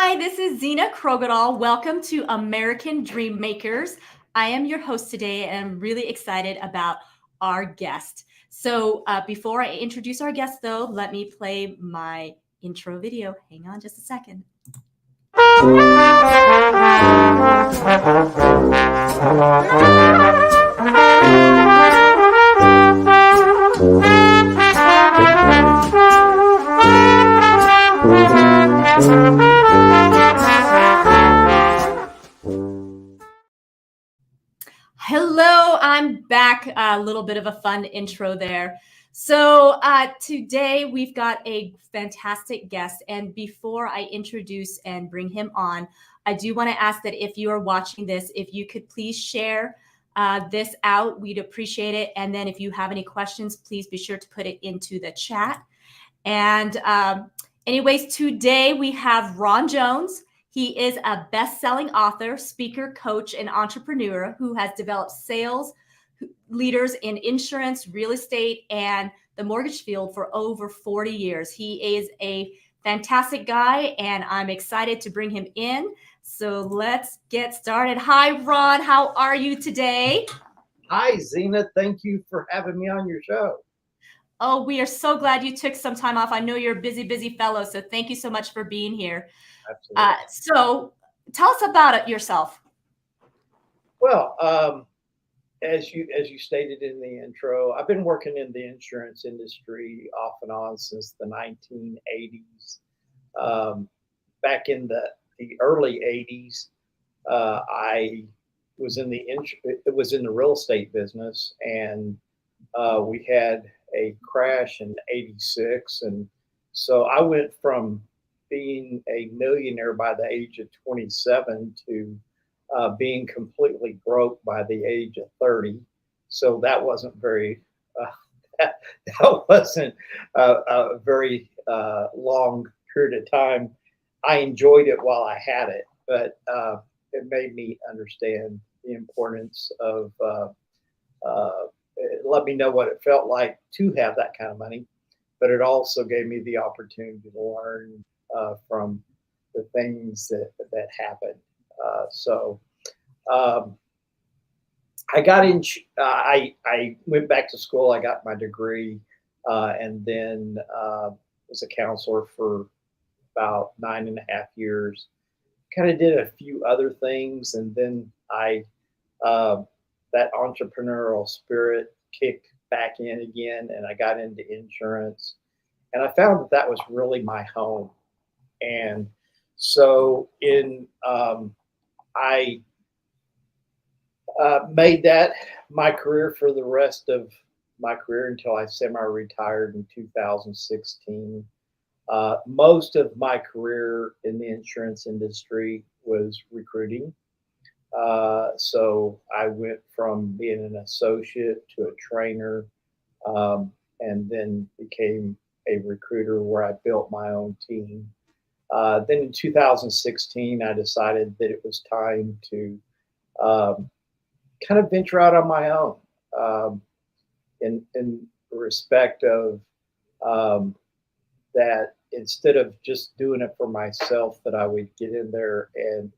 Hi, this is Zena Krogadal. Welcome to American Dream Makers. I am your host today, and I'm really excited about our guest. Before I introduce our guest, though, let me play my intro video. Hang on just a second. Hello, I'm back. A little bit of a fun intro there. Today we've got a fantastic guest. And before I introduce and bring him on, I do want to ask that if you are watching this, if you could please share this out, we'd appreciate it. And then if you have any questions, please be sure to put it into the chat. Anyways, today we have Ron Jones. He is a best-selling author, speaker, coach, and entrepreneur who has developed sales leaders in insurance, real estate, and the mortgage field for over 40 years. He is a fantastic guy, and I'm excited to bring him in. So let's get started. Hi, Ron. How are you today? Hi, Zena. Thank you for having me on your show. Oh, we are so glad you took some time off. I know you're a busy, busy fellow, so thank you so much for being here. Absolutely. So tell us about it yourself. Well, as you stated in the intro, I've been working in the insurance industry off and on since the 1980s. Back in the early 80s, I was in the real estate business, and we had a crash in '86, and so I went from being a millionaire by the age of 27 to being completely broke by the age of 30. So that wasn't very that wasn't a very long period of time. I enjoyed it while I had it, but it made me understand the importance of it let me know what it felt like to have that kind of money, but it also gave me the opportunity to learn from the things that happened. So um, I got in. I went back to school. I got my degree, and then was a counselor for about 9.5 years. Kind of did a few other things, and then I uh, that entrepreneurial spirit kicked back in again, and I got into insurance, and I found that that was really my home. And so in I made that my career for the rest of my career until I semi-retired in 2016. Most of my career in the insurance industry was recruiting. So I went from being an associate to a trainer, and then became a recruiter where I built my own team. Then in 2016, I decided that it was time to um, kind of venture out on my own, in respect of um, that instead of just doing it for myself, that I would get in there and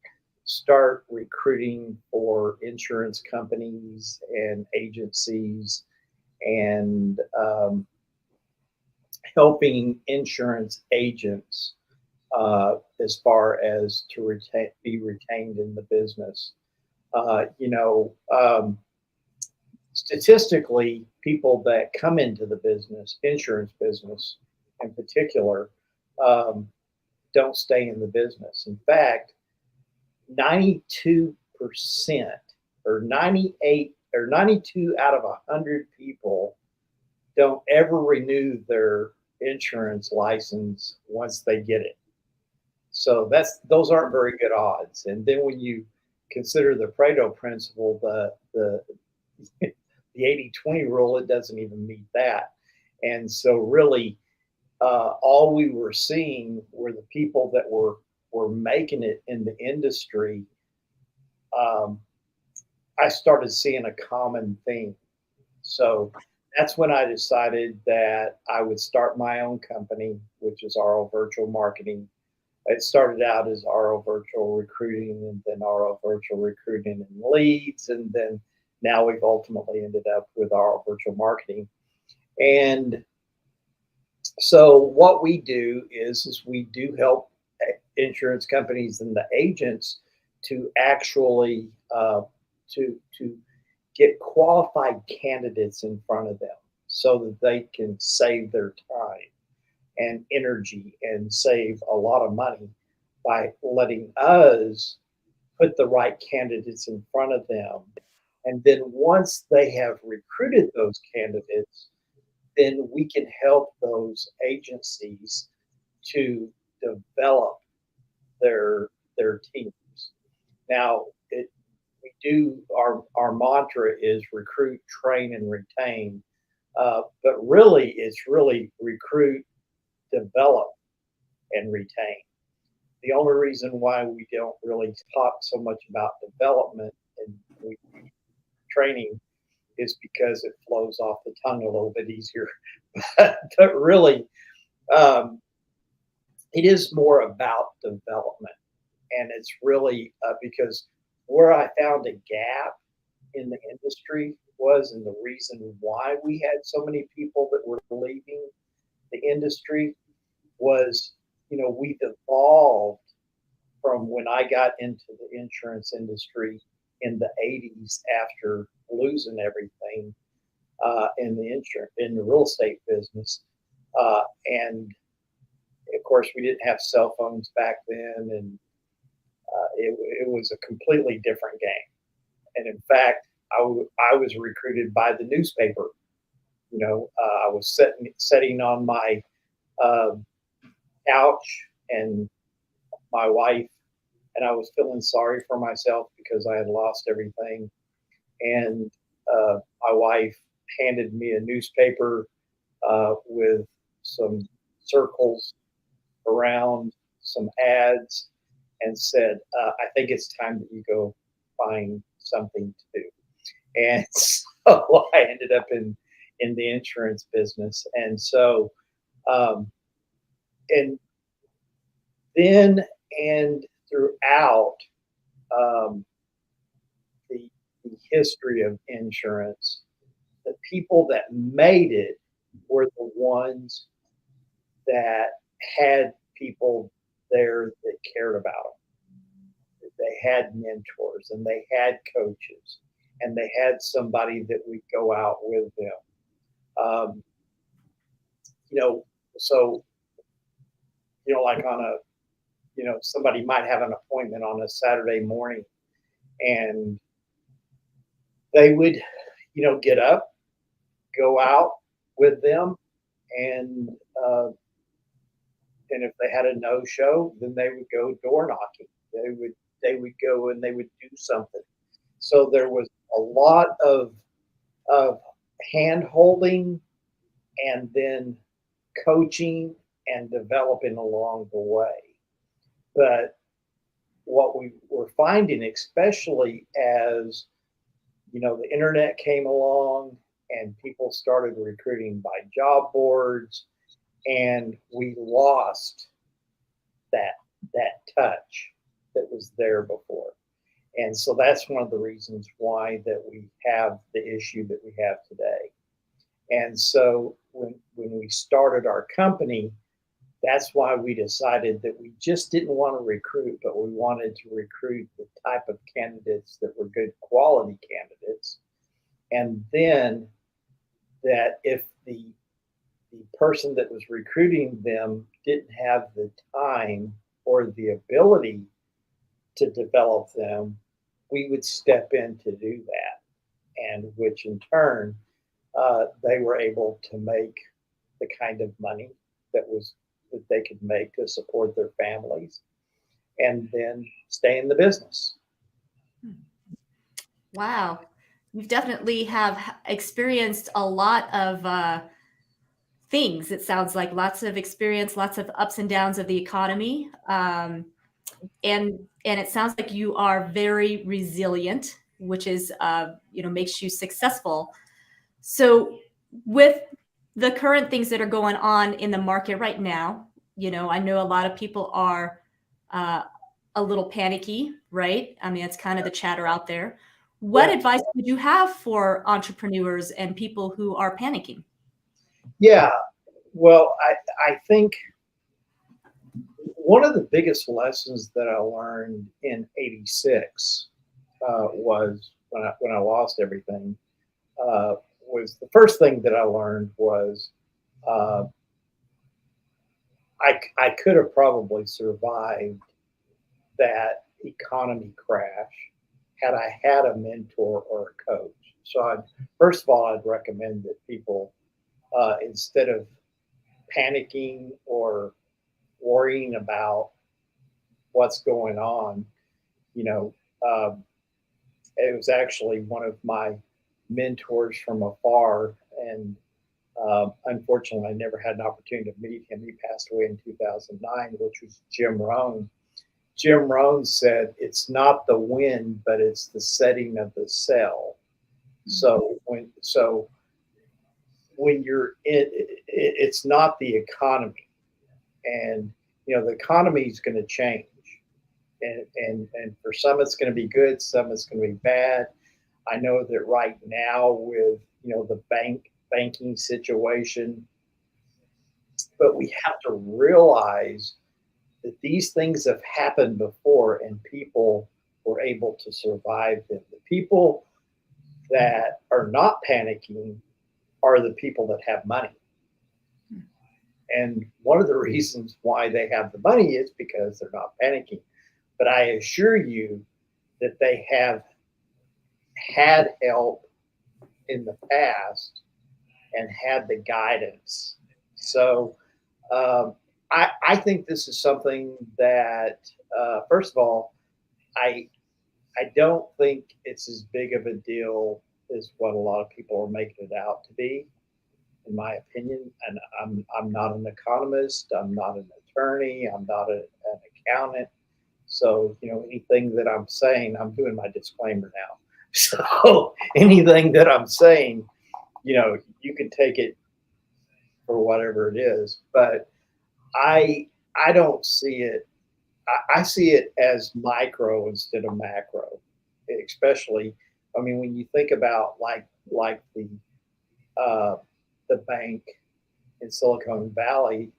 start recruiting for insurance companies and agencies, and helping insurance agents as far as to be retained in the business. Uh, you know, um, Statistically, people that come into the business, insurance business in particular, um, don't stay in the business. In fact, 92% or 98 or 92 out of 100 people don't ever renew their insurance license once they get it. So those aren't very good odds. And then when you consider the Pareto principle, the 80-20 rule, it doesn't even meet that. And so really, all we were seeing were the people that were making it in the industry. um, I started seeing a common theme. So that's when I decided that I would start my own company, which is RO Virtual Marketing. It started out as RO virtual recruiting and then RO virtual recruiting and leads. And then now we've ultimately ended up with RO virtual marketing. And so what we do is we do help insurance companies and the agents to actually to get qualified candidates in front of them so that they can save their time and energy and save a lot of money by letting us put the right candidates in front of them. And then once they have recruited those candidates, then we can help those agencies to develop their teams. Now, we do our mantra is recruit, train, and retain, but really it's really recruit, develop, and retain. The only reason why we don't really talk so much about development and training is because it flows off the tongue a little bit easier. But really, um, it is more about development. And it's really because where I found a gap in the industry was, and the reason why we had so many people that were leaving the industry was, we've evolved from when I got into the insurance industry in the 80s after losing everything in the real estate business. And of course, we didn't have cell phones back then, and it was a completely different game. And in fact, I was recruited by the newspaper. I was sitting on my uh, couch, and my wife and I was feeling sorry for myself because I had lost everything. And my wife handed me a newspaper with some circles around some ads and said, I think it's time that you go find something to do. And so I ended up in the insurance business. And so, um, and then and throughout um, the, the history of insurance, the people that made it were the ones that had people there that cared about them. They had mentors and they had coaches and they had somebody that would go out with them. Um, you know, so, like somebody might have an appointment on a Saturday morning and they would, get up, go out with them, and uh, and if they had a no show, then they would go door knocking. They would go and they would do something. So there was a lot of hand holding and then coaching and developing along the way. But what we were finding, especially as the internet came along and people started recruiting by job boards, and we lost that touch that was there before. And so that's one of the reasons why that we have the issue that we have today. And so when we started our company, that's why we decided that we just didn't want to recruit, but we wanted to recruit the type of candidates that were good quality candidates. And then that if the person that was recruiting them didn't have the time or the ability to develop them, we would step in to do that. And which in turn, they were able to make the kind of money that they could make to support their families and then stay in the business. Wow. You've definitely have experienced a lot of things. It sounds like lots of experience, lots of ups and downs of the economy. And it sounds like you are very resilient, which is, makes you successful. So with the current things that are going on in the market right now, I know a lot of people are uh, a little panicky, right? I mean, it's kind of the chatter out there. What Yeah. advice would you have for entrepreneurs and people who are panicking? Yeah. Well, I think one of the biggest lessons that I learned in '86 was when I lost everything. Was the first thing that I learned was uh, I could have probably survived that economy crash had I had a mentor or a coach. So, first of all, I'd recommend that people, instead of panicking or worrying about what's going on, you know, um, it was actually one of my mentors from afar, and unfortunately, I never had an opportunity to meet him. He passed away in 2009, which was Jim Rohn. Jim Rohn said, "It's not the wind, but it's the setting of the sail." So when you're it's not the economy, and the economy is going to change, and for some it's going to be good, some it's going to be bad. I know that right now with the banking situation, but we have to realize that these things have happened before and people were able to survive them. The people that are not panicking are the people that have money. And one of the reasons why they have the money is because they're not panicking. But I assure you that they have had help in the past and had the guidance. So I think this is something that, first of all, I I don't think it's as big of a deal as what a lot of people are making it out to be, in my opinion. And I'm not an economist. I'm not an attorney. I'm not an accountant. So anything that I'm saying, I'm doing my disclaimer now. So anything that I'm saying, you can take it for whatever it is. But I I don't see it. I see it as micro instead of macro, especially. I mean, when you think about like uh, the bank in Silicon Valley,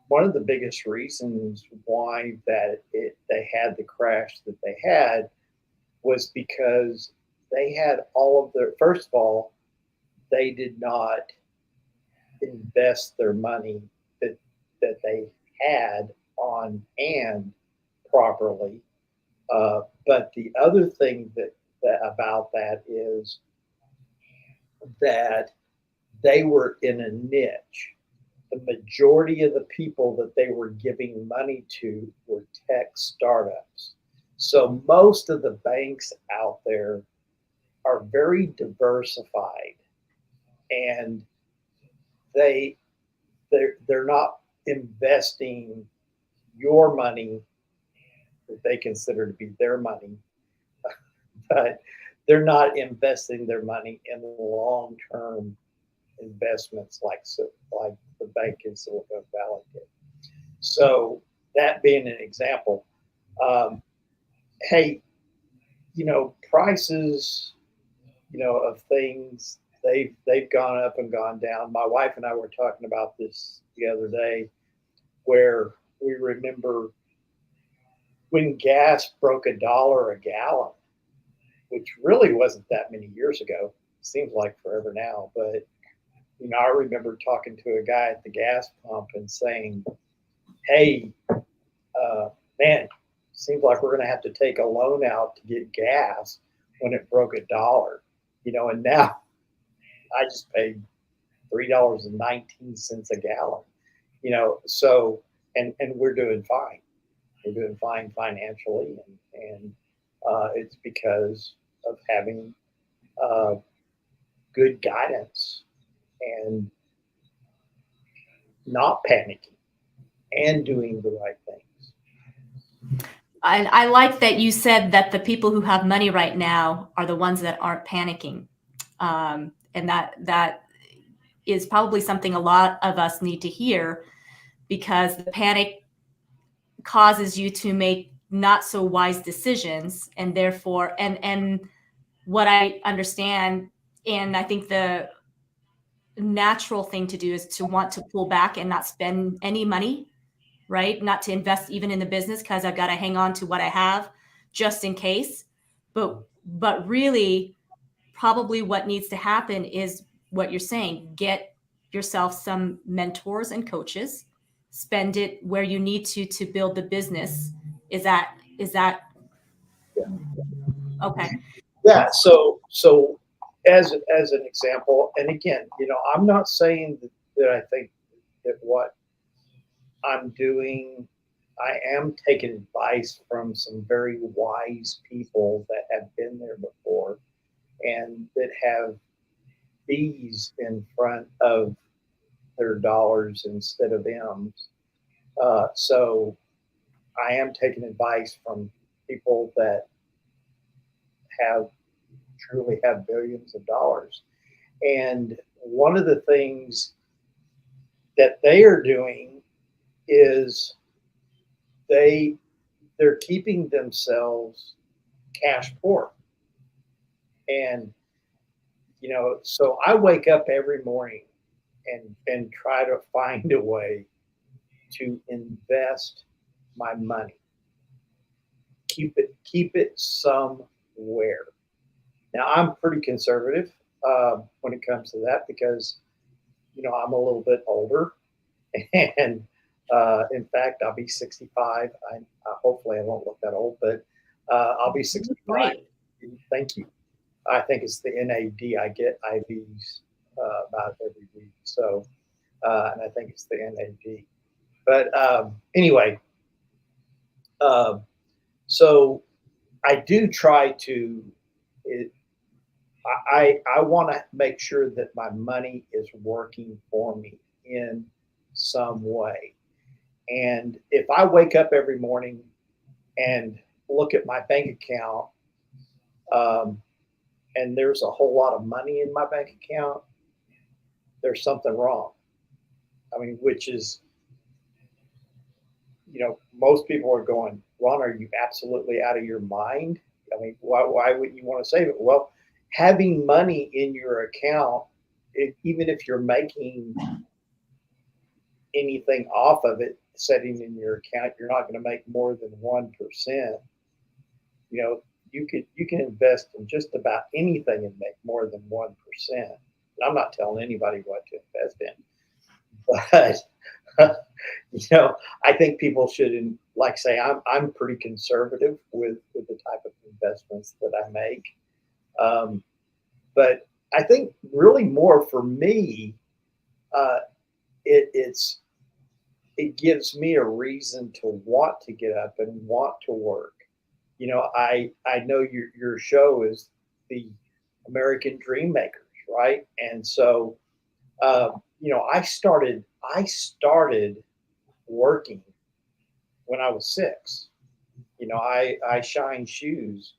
one of the biggest reasons why they had the crash that they had was because they had all of their. First of all, they did not invest their money that they had on hand properly. But the other thing that about that is that they were in a niche. The majority of the people that they were giving money to were tech startups. So most of the banks out there are very diversified, and they they're not investing your money that they consider to be their money, but they're not investing their money in long term investments like the bank in Silicon Valley did. So that being an example, um, hey, prices, of things, they've gone up and gone down. My wife and I were talking about this the other day, where we remember when gas broke $1 a gallon, which really wasn't that many years ago. Seems like forever now, but I remember talking to a guy at the gas pump and saying, "Hey, man, seems like we're going to have to take a loan out to get gas when it broke $1." And now I just paid $3.19 a gallon. So and we're doing fine. We're doing fine financially, and it's because of having uh, good guidance and not panicking and doing the right things. I like that you said that the people who have money right now are the ones that aren't panicking, and that is probably something a lot of us need to hear, because the panic causes you to make not so wise decisions, and therefore, and what I understand, and I think the natural thing to do is to want to pull back and not spend any money, right? Not to invest even in the business because I've got to hang on to what I have just in case. But really, probably what needs to happen is what you're saying: get yourself some mentors and coaches, spend it where you need to build the business. Is that Yeah. okay? Yeah. So as an example, and again, I'm not saying that I think that what I'm doing, I am taking advice from some very wise people that have been there before and that have B's in front of their dollars instead of M's. So I am taking advice from people that have truly have billions of dollars. And one of the things that they are doing is they they're keeping themselves cash poor. And so I wake up every morning and try to find a way to invest my money. Keep it somewhere. Now I'm pretty conservative when it comes to that because I'm a little bit older, and in fact I'll be 65. Hopefully I won't look that old, but I'll be 65. Great. Thank you. I think it's the NAD. I get IVs about every week, so and I think it's the NAD. But anyway, um, so I do try to. It, I want to make sure that my money is working for me in some way. And if I wake up every morning and look at my bank account, um, and there's a whole lot of money in my bank account, there's something wrong. I mean, which is, most people are going, Ron, are you absolutely out of your mind? I mean, why would you want to save it? Well, having money in your account, even if you're making anything off of it, setting in your account, you're not going to make more than 1%. You know, you can invest in just about anything and make more than 1%. And I'm not telling anybody what to invest in, but I think people should, like say, I'm pretty conservative with the type of investments that I make. Um, but I think really more for me, uh, it's it gives me a reason to want to get up and want to work. I know your show is the American Dream Makers, right? And so I started working when I was 6. I shine shoes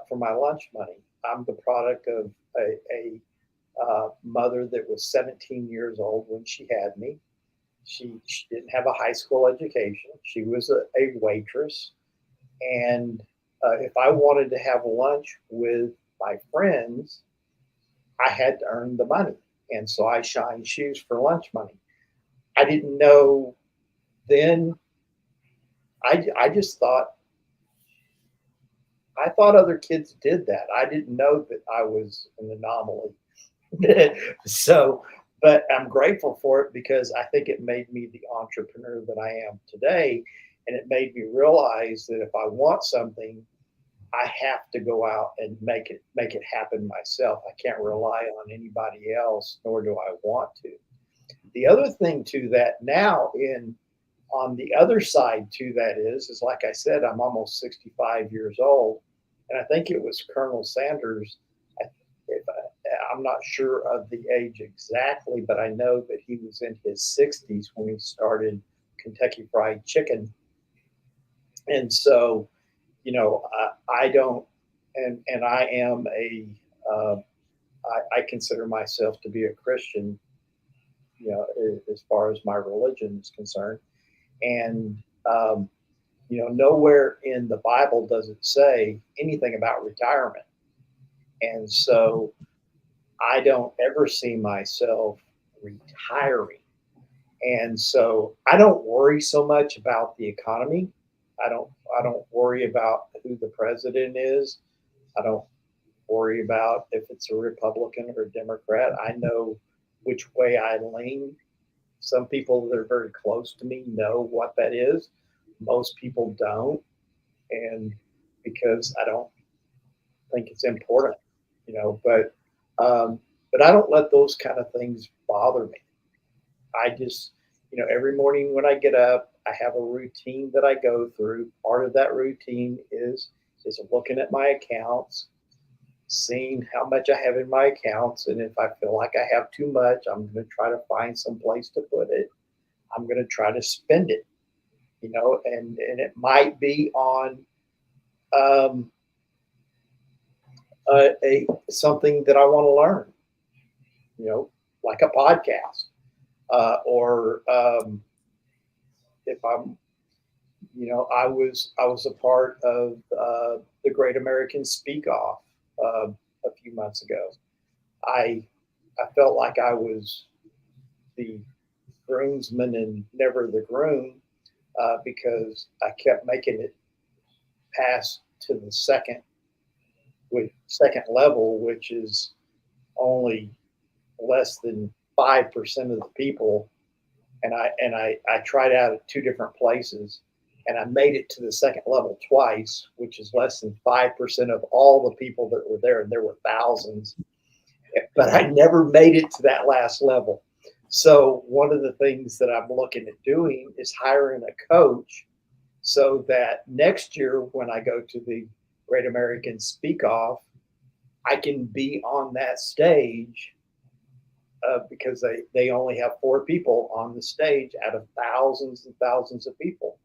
for my lunch money. I'm the product of a mother that was 17 years old when she had me. She didn't have a high school education. She was a waitress. And if I wanted to have lunch with my friends, I had to earn the money. And so I shined shoes for lunch money. I didn't know then. I just I thought other kids did that. I didn't know that I was an anomaly. So, but I'm grateful for it because I think it made me the entrepreneur that I am today. And it made me realize that if I want something, I have to go out and make it happen myself. I can't rely on anybody else, nor do I want to. The other thing to that now in on the other side to that is like I said, I'm almost 65 years old, and I think it was Colonel Sanders. If I'm not sure of the age exactly, but I know that he was in his 60s when he started Kentucky Fried Chicken, and so I don't, and I am uh, I consider myself to be a Christian, as far as my religion is concerned, and nowhere in the Bible does it say anything about retirement. And so I don't ever see myself retiring. And so I don't worry so much about the economy. I don't I don't worry about who the president is. I don't worry about if it's a Republican or a Democrat. I know which way I lean. Some people that are very close to me know what that is. Most people don't, and because I don't think it's important, you know. But I don't let those kind of things bother me. I just, every morning when I get up, I have a routine that I go through. Part of that routine is looking at my accounts, seeing how much I have in my accounts, and if I feel like I have too much, I'm going to try to find some place to put it. I'm going to try to spend it, and it might be on um, a something that I want to learn, you know, like a podcast, or if I'm, I was a part of the Great American Speak Off a few months ago. I I felt like I was the groomsman and never the groom, because I kept making it past to the second level, which is only less than 5% of the people. And I tried out at two different places, and I made it to the second level twice, which is less than 5% of all the people that were there, and there were thousands. But I never made it to that last level. So one of the things that I'm looking at doing is hiring a coach so that next year when I go to the Great American Speak Off, I can be on that stage, because they only have four people on the stage out of thousands and thousands of people.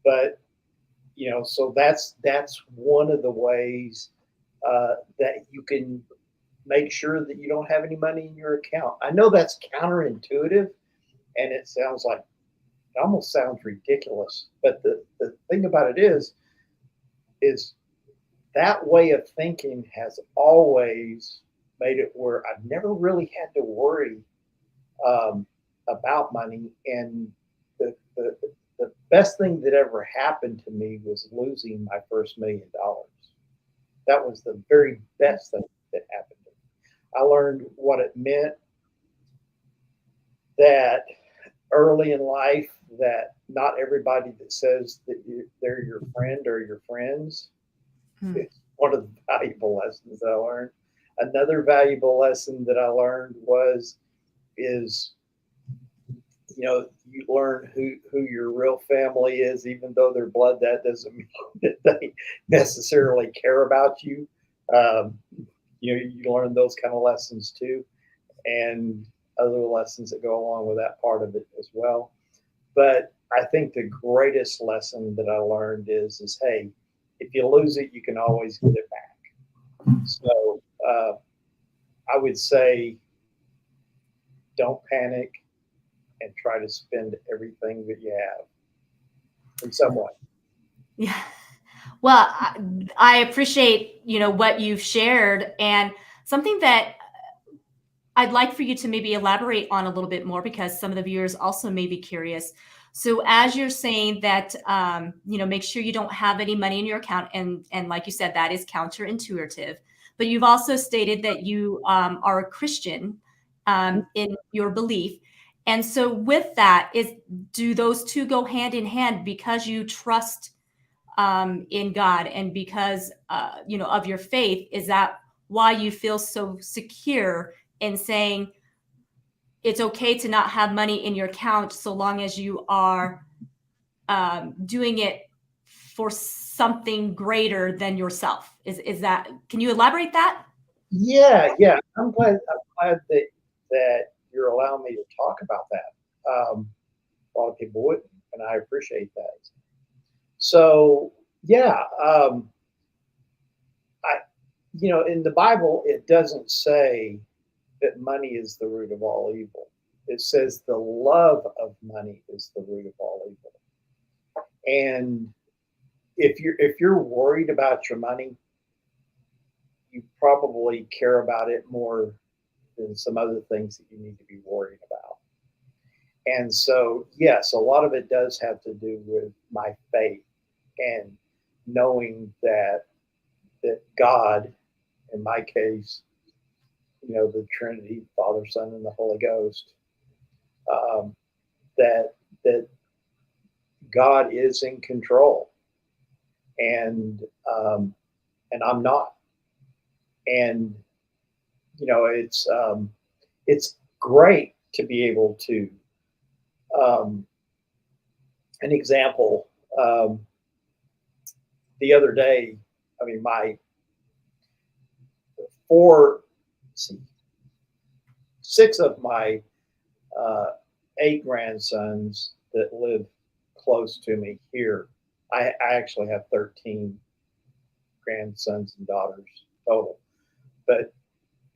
But so that's one of the ways that you can make sure that you don't have any money in your account. I know that's counterintuitive, and it almost sounds ridiculous. But the thing about it is that way of thinking has always made it where I've never really had to worry um, about money. And the best thing that ever happened to me was losing my first $1 million. That was the very best thing that happened to me. I learned what it meant that early in life, that not everybody that says that they're your friend or your friends. Hmm. It's one of the valuable lessons that I learned. Another valuable lesson that I learned is you learn who your real family is, even though they're blood. That doesn't mean that they necessarily care about you. Um, you learn those kind of lessons too, and other lessons that go along with that part of it as well. But I think the greatest lesson that I learned is hey, if you lose it, you can always get it back. So I would say don't panic and try to spend everything that you have in some way. Yeah. Well, I appreciate, what you've shared, and something that I'd like for you to maybe elaborate on a little bit more because some of the viewers also may be curious. So as you're saying that, make sure you don't have any money in your account, and like you said, that is counterintuitive. But you've also stated that you are a Christian in your belief, and so with that, do those two go hand in hand because you trust in God and because of your faith? Is that why you feel so secure in saying it's okay to not have money in your account so long as you are doing it for something greater than yourself? Is that? Can you elaborate that? Yeah, yeah. I'm glad that you're allowing me to talk about that. A lot of people wouldn't, and I appreciate that. So yeah, I in the Bible it doesn't say that money is the root of all evil. It says the love of money is the root of all evil. And if you're worried about your money, you probably care about it more than some other things that you need to be worried about. And so, yes, a lot of it does have to do with my faith and knowing that God, in my case, the Trinity, Father, Son, and the Holy Ghost, um, that God is in control, and um, and I'm not. And it's great to be able to. Um, an example, um, the other day, I mean, my four, let's see, six of my uh, eight grandsons that live close to me here. I actually have 13 grandsons and daughters total, but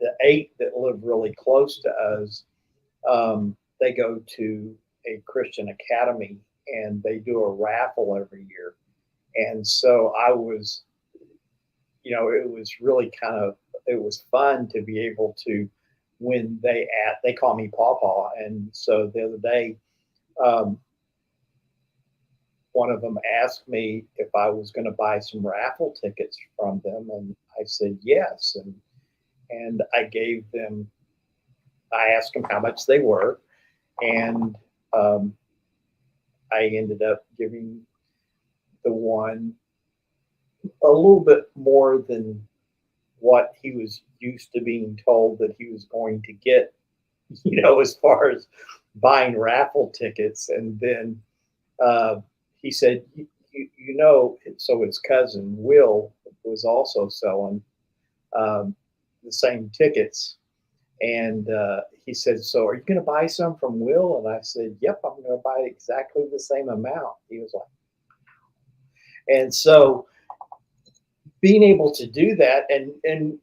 the eight that live really close to us, they go to a Christian academy and they do a raffle every year. And so it was really it was fun to be able to, when they call me Pawpaw. And so the other day, um, one of them asked me if I was going to buy some raffle tickets from them, and I said yes. And I asked them how much they were, and um, I ended up giving the one a little bit more than what he was used to being told that he was going to get, as far as buying raffle tickets. And then uh, he said, so his cousin Will was also selling um, the same tickets. And he said, "So are you going to buy some from Will?" And I said, "Yep, I'm going to buy exactly the same amount." He was like, and so being able to do that, and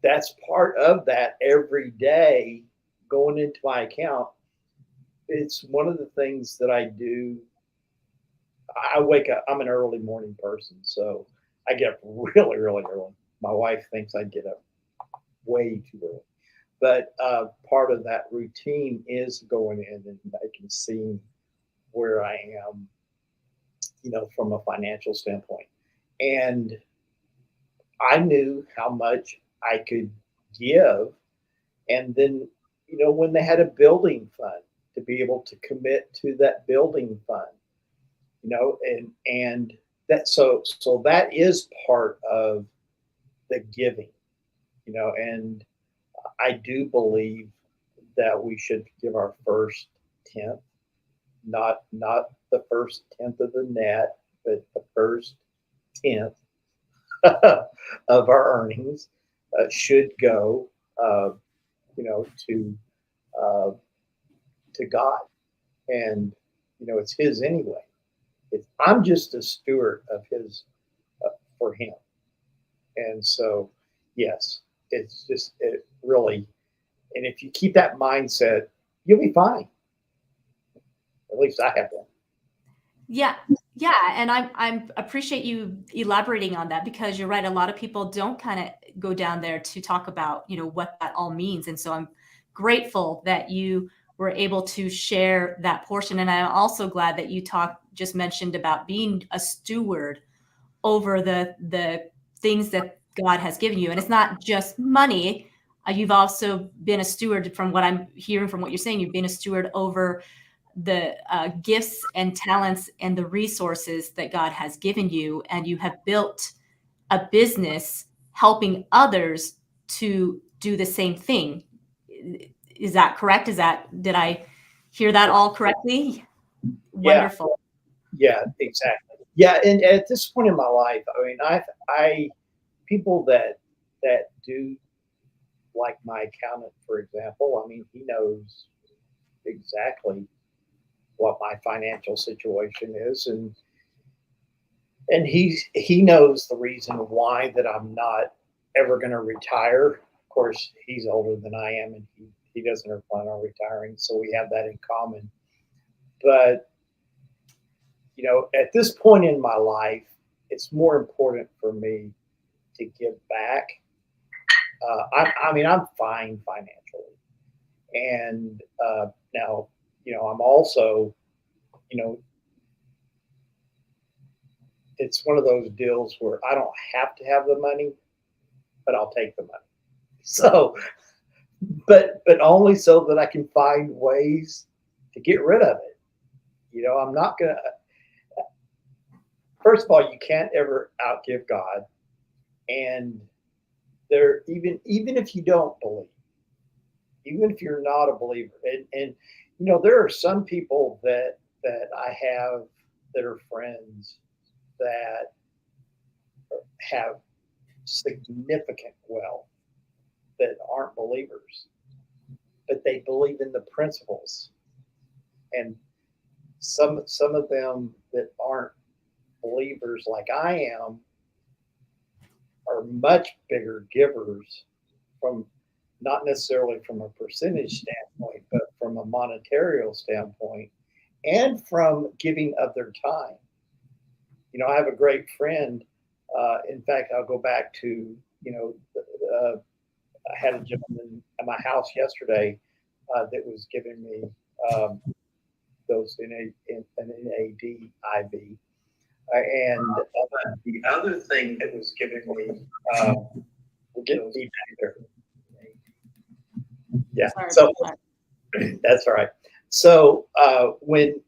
that's part of that every day going into my account. It's one of the things that I do. I wake up, I'm an early morning person, so I get up really, really early. My wife thinks I get up way too early. But part of that routine is going in and making seeing where I am, from a financial standpoint. And I knew how much I could give. And then, when they had a building fund, to be able to commit to that building fund, and so that is part of the giving, and I do believe that we should give our first tenth, not the first tenth of the net, but the first tenth of our earnings should go, uh, to uh, God, and it's His anyway. I'm just a steward of His for Him, and so yes, it really, and if you keep that mindset, you'll be fine. At least I have been. Yeah. Yeah, and I'm appreciate you elaborating on that because you're right. A lot of people don't kind of go down there to talk about, what that all means. And so I'm grateful that you were able to share that portion. And I'm also glad that you just mentioned about being a steward over the things that God has given you. And it's not just money. You've also been a steward, from what I'm hearing from what you're saying. You've been a steward over the gifts and talents and the resources that God has given you, and you have built a business helping others to do the same thing. Is that correct? Did I hear that all correctly? Yeah, Wonderful. yeah, exactly. Yeah, and at this point in my life, I mean, I people that do, like my accountant, for example. I mean, he knows exactly what my financial situation is, and he knows the reason why that I'm not ever going to retire. Of course, he's older than I am, and he doesn't ever plan on retiring, so we have that in common. But at this point in my life, it's more important for me to give back. I mean, I'm fine financially, and now, I'm also, you know, it's one of those deals where I don't have to have the money, but I'll take the money. So, but only so that I can find ways to get rid of it. I'm not gonna. First of all, you can't ever outgive God, and even if you don't believe, even if you're not a believer, and there are some people that I have that are friends that have significant wealth that aren't believers, but they believe in the principles. And some of them that aren't believers like I am are much bigger givers, from not necessarily from a percentage standpoint, but from a monetary standpoint, and from giving of their time. I have a great friend. In fact, I'll go back to, I had a gentleman at my house yesterday that was giving me um, those an NAD IV. And the other thing that was giving me, we're getting feedback there. Yeah. Sorry So about that's all right. So when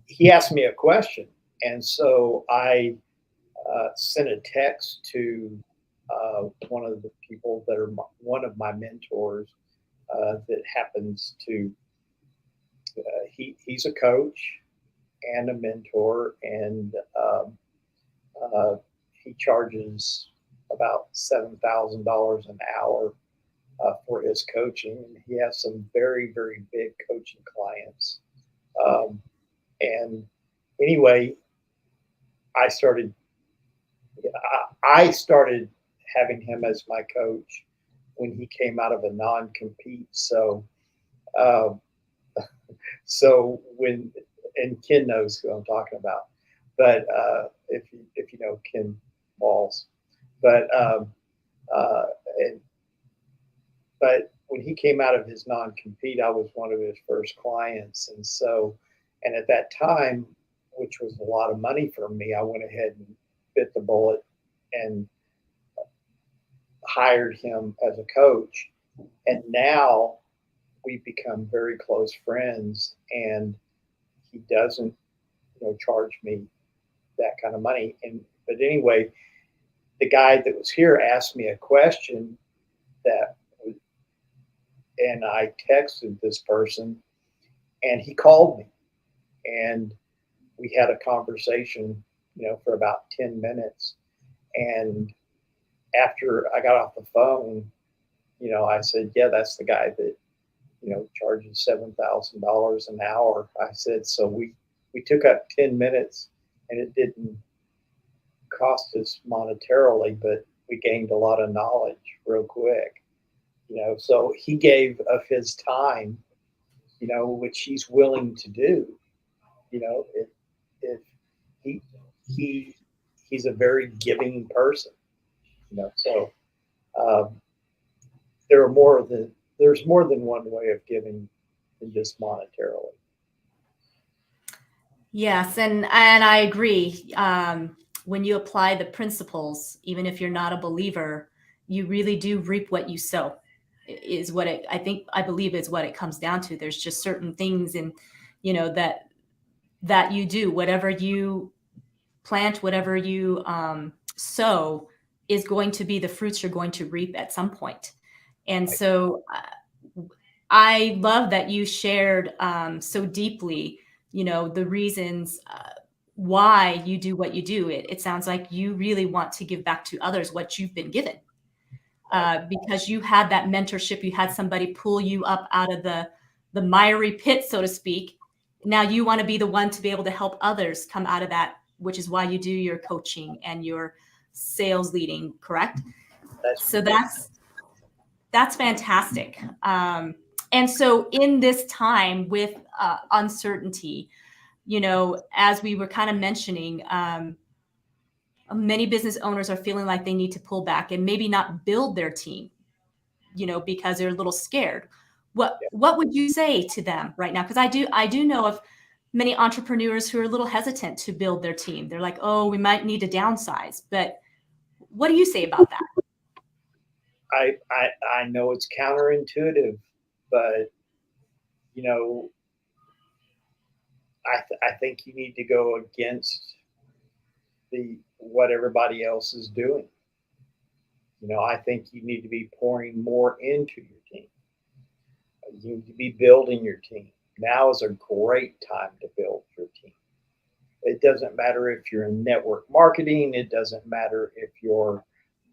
he asked me a question, and so I sent a text to one of the people that are one of my mentors that happens to he's a coach and a mentor, and he charges about $7,000 an hour for his coaching, and he has some very, very big coaching clients. And anyway, I started I started having him as my coach when he came out of a non-compete. Uh, so when and Ken knows who I'm talking about, but if you know Ken Walls, but uh, and but when he came out of his non-compete, I was one of his first clients, and at that time, which was a lot of money for me, I went ahead and bit the bullet and hired him as a coach. And now we've become very close friends, and he doesn't, charge me that kind of money. And but anyway, the guy that was here asked me a question that, and I texted this person, and he called me, and we had a conversation, for about 10 minutes. And after I got off the phone, I said, yeah, that's the guy that, charges $7,000 an hour. I said, so we took up 10 minutes, and it didn't cost us monetarily, but we gained a lot of knowledge real quick. So he gave of his time, which he's willing to do. If he he he's a very giving person. So um, there are more than there's more than one way of giving than just monetarily. Yes, and I agree. When you apply the principles, even if you're not a believer, you really do reap what you sow. Is what I believe is what it comes down to. There's just certain things in, that you do. Whatever you plant, whatever you sow, is going to be the fruits you're going to reap at some point. And so I love that you shared so deeply, the reasons why you do what you do. It sounds like you really want to give back to others what you've been given, because you had that mentorship. You had somebody pull you up out of the miry pit, so to speak. Now you want to be the one to be able to help others come out of that, which is why you do your coaching and your sales leading, correct? So that's fantastic. And so in this time with uncertainty, as we were kind of mentioning, many business owners are feeling like they need to pull back and maybe not build their team, because they're a little scared. What would you say to them right now? Because I do know of many entrepreneurs who are a little hesitant to build their team. They're like, oh, we might need to downsize. But what do you say about that? I know it's counterintuitive, but you know, I think you need to go against the what everybody else is doing. I think you need to be pouring more into your team. You need to be building your team. Now is a great time to build your team. It doesn't matter if you're in network marketing. It doesn't matter if you're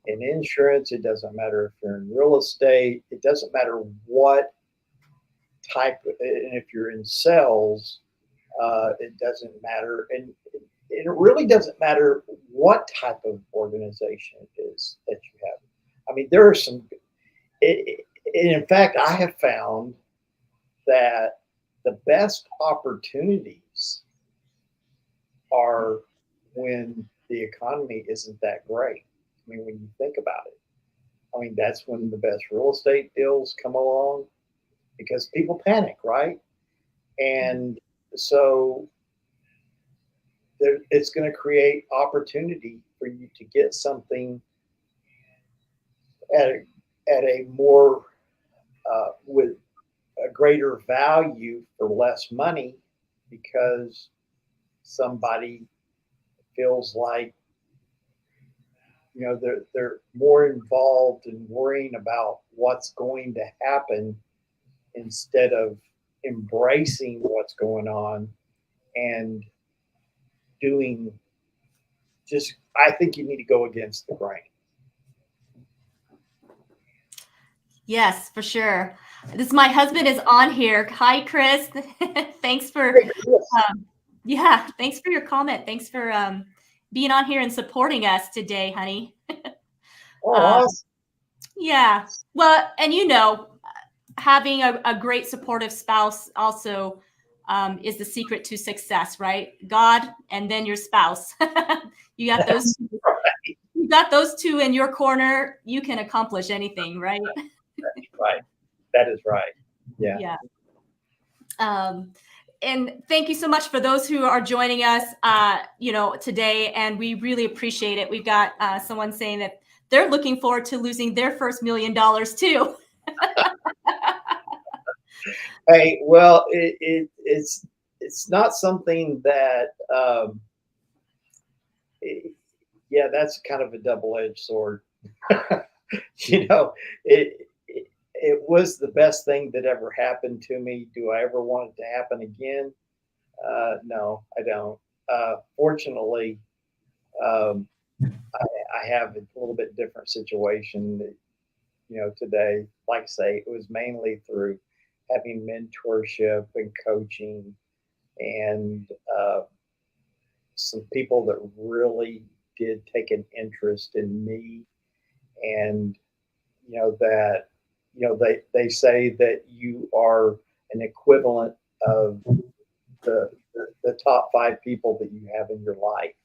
in insurance. It doesn't matter if you're in real estate. It doesn't matter what type, and if you're in sales, it doesn't matter. And it really doesn't matter what type of organization it is that you have. I mean, there are some, in fact, I have found that the best opportunities are when the economy isn't that great. I mean, when you think about it, I mean, that's when the best real estate deals come along because people panic, right? And so it's going to create opportunity for you to get something at a more with a greater value for less money because somebody feels like they're more involved in worrying about what's going to happen instead of embracing what's going on and doing just I think you need to go against the grain. Yes, for sure. My husband is on here. Hi, Chris. Thanks for thanks for your comment. Thanks for being on here and supporting us today, honey. Oh, awesome. Yeah. Well, and having a great supportive spouse also is the secret to success, right? God and then your spouse. You got those two. Right. You got those two in your corner, you can accomplish anything, right? That's right. That is right. Yeah. Yeah. And thank you so much for those who are joining us, today. And we really appreciate it. We've got someone saying that they're looking forward to losing their first $1 million too. Hey, well, it's not something that yeah, that's kind of a double-edged sword. It was the best thing that ever happened to me. Do I ever want it to happen again? No, I don't. Fortunately, um, I have a little bit different situation. Today, like I say, it was mainly through having mentorship and coaching and some people that really did take an interest in me and that they say that you are an equivalent of the top 5 people that you have in your life.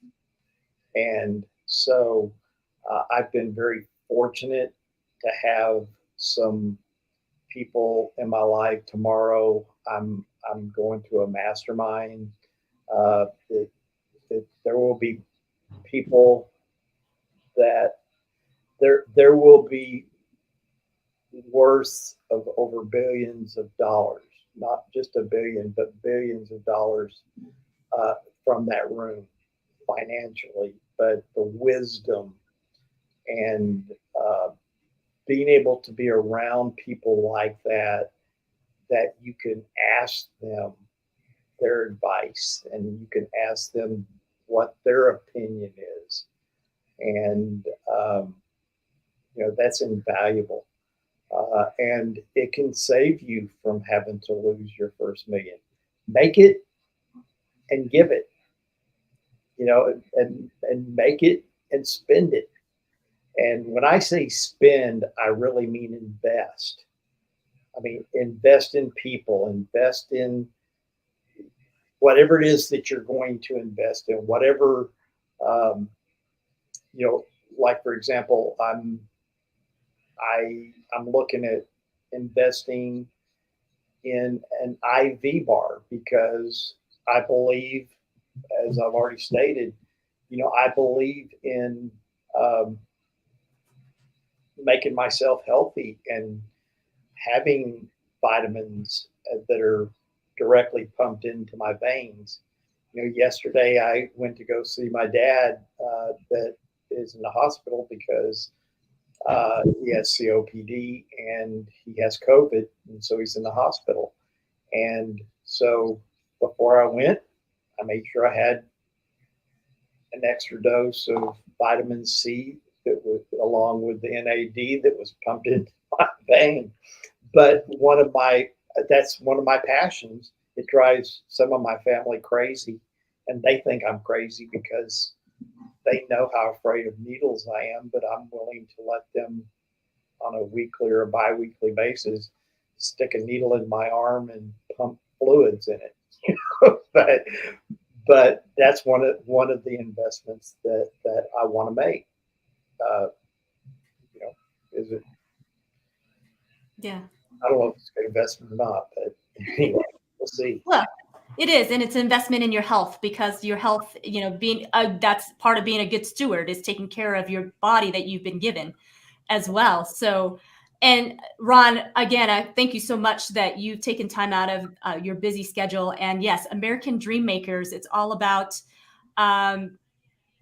And so I've been very fortunate to have some people in my life. Tomorrow I'm going to a mastermind. That there will be people that there will be worth of over billions of dollars, not just a billion, but billions of dollars from that room financially. But the wisdom and being able to be around people like that you can ask them their advice and you can ask them what their opinion is. And, that's invaluable. And it can save you from having to lose your first million. Make it and give it, and make it and spend it. And when I say spend, I really mean invest. I mean, invest in people, invest in whatever it is that you're going to invest in, whatever, um, you know, like for example, I'm looking at investing in an IV bar because I believe, as I've already stated, I believe in um, making myself healthy and having vitamins that are directly pumped into my veins. Yesterday I went to go see my dad that is in the hospital because he has COPD and he has COVID, and so he's in the hospital. And so before I went, I made sure I had an extra dose of vitamin C that was along with the NAD that was pumped into my vein. But that's one of my passions. It drives some of my family crazy, and they think I'm crazy because they know how afraid of needles I am. But I'm willing to let them on a weekly or a biweekly basis stick a needle in my arm and pump fluids in it. but but that's one of the investments that I want to make. Uh, you know, is it? Yeah. I don't know if it's a good investment or not, but anyway, we'll see. Well, it is, and it's an investment in your health because your health, being that's part of being a good steward is taking care of your body that you've been given as well. So, and Ron, again, I thank you so much that you've taken time out of your busy schedule. And yes, American Dream Makers, it's all about, um,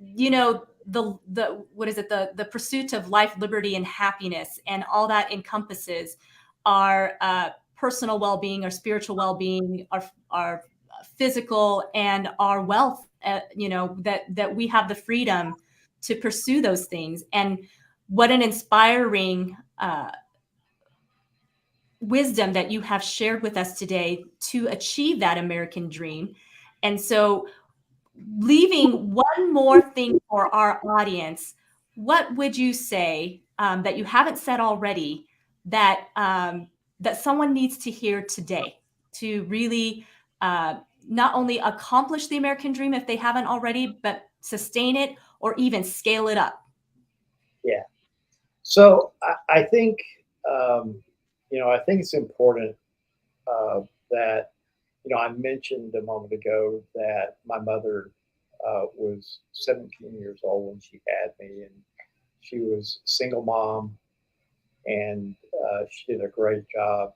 the what is it, the pursuit of life, liberty, and happiness, and all that encompasses our personal well-being, our spiritual well-being, our physical, and our wealth. That we have the freedom to pursue those things. And what an inspiring wisdom that you have shared with us today to achieve that American dream. And so, leaving one more thing for our audience, what would you say that you haven't said already that someone needs to hear today to really not only accomplish the American dream if they haven't already, but sustain it or even scale it up? Yeah. So I think I think it's important that I mentioned a moment ago that my mother was 17 years old when she had me, and she was a single mom, and she did a great job.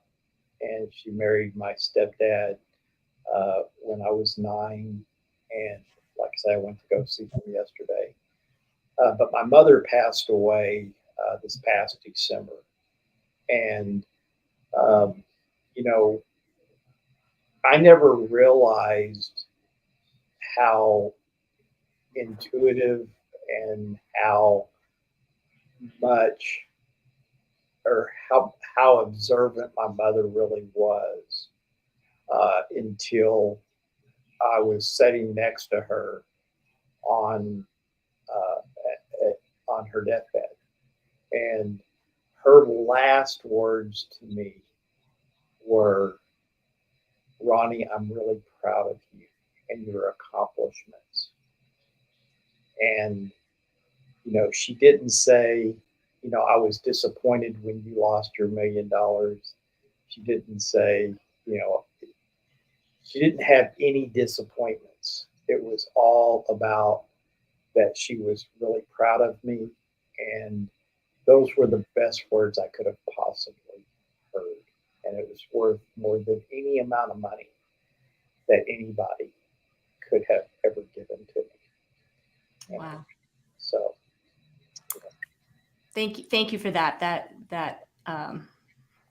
And she married my stepdad when I was 9, and like I said, I went to go see him yesterday. But my mother passed away this past December, and um, you know, I never realized how intuitive and how much or how observant my mother really was until I was sitting next to her on on her deathbed, and her last words to me were, "Ronnie, I'm really proud of you and your accomplishments." And she didn't say, "I was disappointed when you lost your $1 million." She didn't say, you know, she didn't have any disappointments. It was all about that she was really proud of me. And those were the best words I could have possibly heard. And it was worth more than any amount of money that anybody could have ever given to me. And Wow. so, Thank you for that.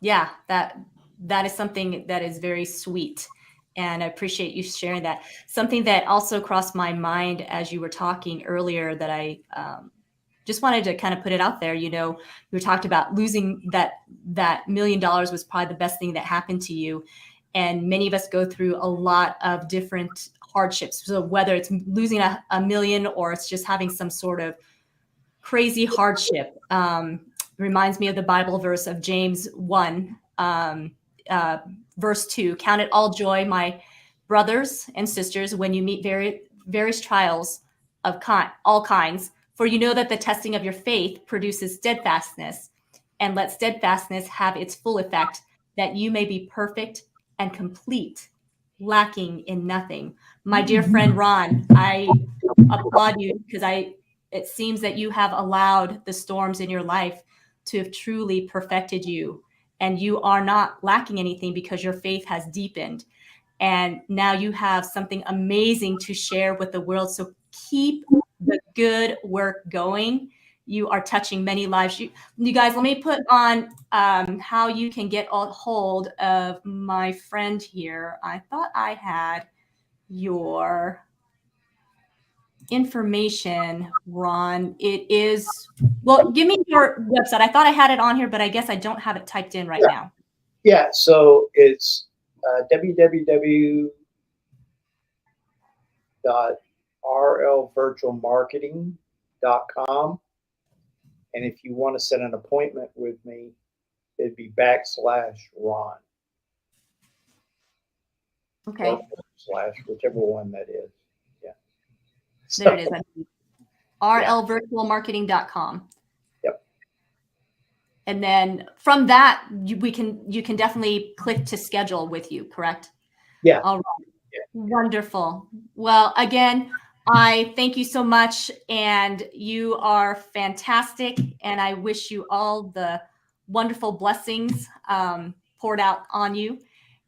Yeah, that is something that is very sweet. And I appreciate you sharing that. Something that also crossed my mind as you were talking earlier that I just wanted to kind of put it out there. You were talked about losing that $1 million was probably the best thing that happened to you. And many of us go through a lot of different hardships. So whether it's losing a million or it's just having some sort of crazy hardship. Reminds me of the Bible verse of James 1, verse 2, count it all joy, my brothers and sisters, when you meet various trials of all kinds, for you know that the testing of your faith produces steadfastness, and let steadfastness have its full effect, that you may be perfect and complete, lacking in nothing. My dear friend Ron, I applaud you, because it seems that you have allowed the storms in your life to have truly perfected you, and you are not lacking anything because your faith has deepened. And now you have something amazing to share with the world. So keep the good work going. You are touching many lives. You guys, let me put on how you can get a hold of my friend here. I thought I had your information, Ron. It is, well, give me your website. I thought I had it on here, but I guess I don't have it typed in right now. Yeah, so it's www.rlvirtualmarketing.com. And if you want to set an appointment with me, it'd be /Ron. Okay. Or / whichever one that is. Yeah. There it is. rlvirtualmarketing.com. Yep. And then from that, you can definitely click to schedule with you, correct? Yeah. All right. Yeah. Wonderful. Well, again, I thank you so much, and you are fantastic, and I wish you all the wonderful blessings poured out on you.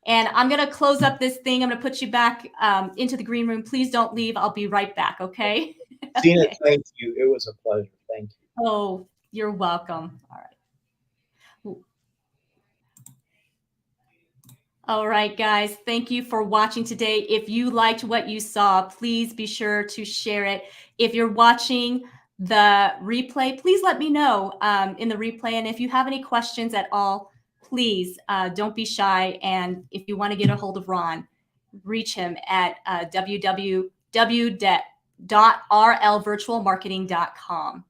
And I'm going to close up this thing. I'm going to put you back into the green room. Please don't leave. I'll be right back, okay? Tina, Okay. thank you. It was a pleasure. Thank you. Oh, you're welcome. All right. All right, guys, thank you for watching today. If you liked what you saw, please be sure to share it. If you're watching the replay, please let me know in the replay. And if you have any questions at all, please don't be shy. And if you want to get a hold of Ron, reach him at www.rlvirtualmarketing.com.